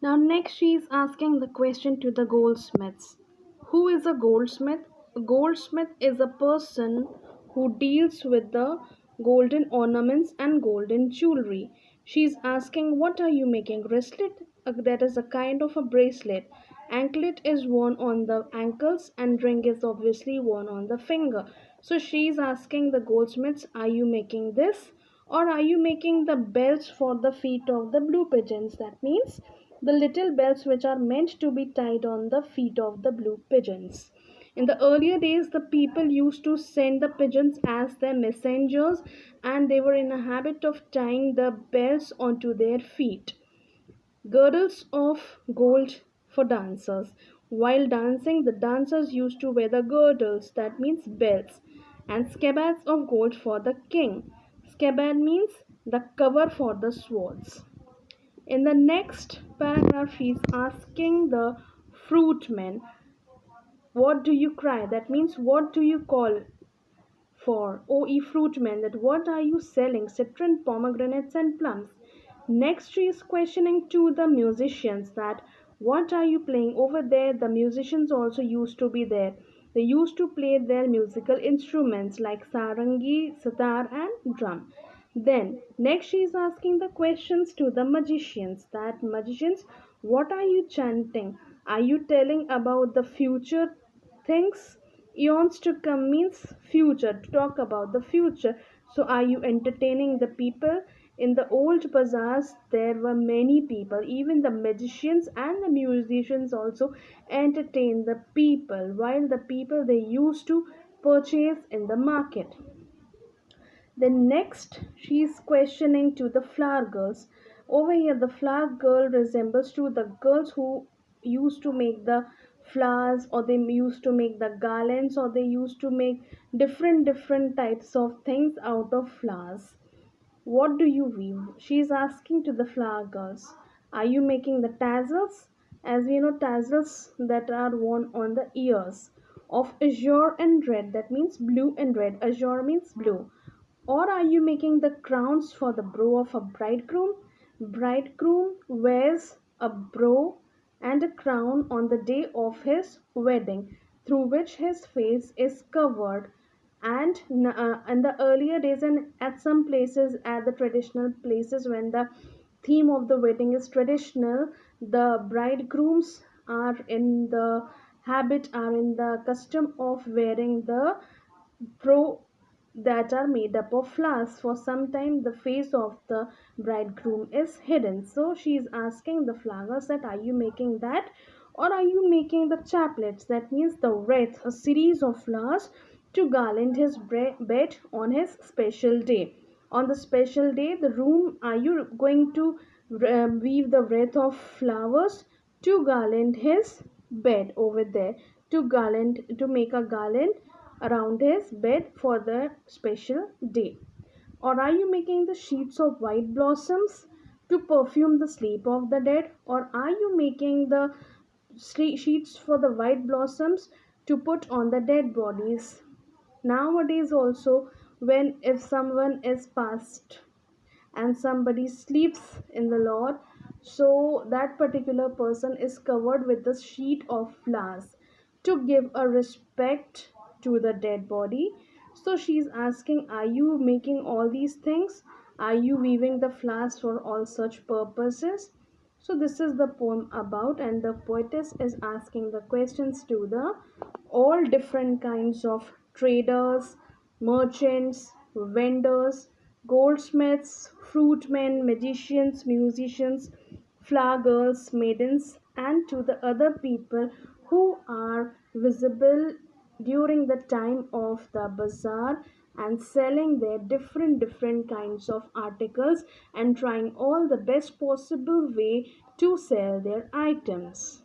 Now, next, she is asking the question to the goldsmiths. Who is a goldsmith? A goldsmith is a person who deals with the golden ornaments and golden jewelry. She is asking, what are you making? Wristlet? That is a kind of a bracelet. Anklet is worn on the ankles, and ring is obviously worn on the finger. So she is asking the goldsmiths, are you making this? Or are you making the bells for the feet of the blue pigeons? That means the little bells which are meant to be tied on the feet of the blue pigeons. In the earlier days, the people used to send the pigeons as their messengers, and they were in a habit of tying the bells onto their feet. Girdles of gold for dancers. While dancing, the dancers used to wear the girdles, that means belts, and scabbards of gold for the king. Scabbard means the cover for the swords. In the next paragraph, she is asking the fruitmen, what do you cry? That means, what do you call for? O ye fruitmen, that what are you selling? Citron, pomegranates, and plums. Next, she is questioning to the musicians that what are you playing over there? The musicians also used to be there. They used to play their musical instruments like sarangi, sitar, and drum. Then, next, she is asking the questions to the magicians that magicians, what are you chanting? Are you telling about the future things? Eons to come means future, to talk about the future. So, are you entertaining the people? In the old bazaars, there were many people, even the magicians and the musicians also entertained the people, while the people they used to purchase in the market. Then next, she is questioning to the flower girls. Over here, the flower girl resembles to the girls who used to make the flowers, or they used to make the garlands, or they used to make different types of things out of flowers. What do you weave? She is asking to the flower girls. Are you making the tassels? As we know, tassels that are worn on the ears of azure and red. That means blue and red. Azure means blue. Or are you making the crowns for the brow of a bridegroom? Bridegroom wears a brow and a crown on the day of his wedding, through which his face is covered. And in the earlier days, and at some places, at the traditional places, when the theme of the wedding is traditional, the bridegrooms are in the custom of wearing the brow that are made up of flowers. For some time, the face of the bridegroom is hidden. So she is asking the flowers that are you making that, or are you making the chaplets? That means the wreath, a series of flowers to garland his bed on his special day. On the special day, the room, are you going to weave the wreath of flowers to garland his bed over there, to make a garland around his bed for the special day? Or are you making the sheets of white blossoms to perfume the sleep of the dead? Or are you making the sheets for the white blossoms to put on the dead bodies? Nowadays, also, when if someone is passed and somebody sleeps in the Lord, so that particular person is covered with the sheet of flowers to give a respect to the dead body. So she's asking, are you making all these things? Are you weaving the flowers for all such purposes? So this is the poem about, and the poetess is asking the questions to the all different kinds of traders, merchants, vendors, goldsmiths, fruitmen, magicians, musicians, flower girls, maidens, and to the other people who are visible during the time of the bazaar and selling their different kinds of articles and trying all the best possible way to sell their items.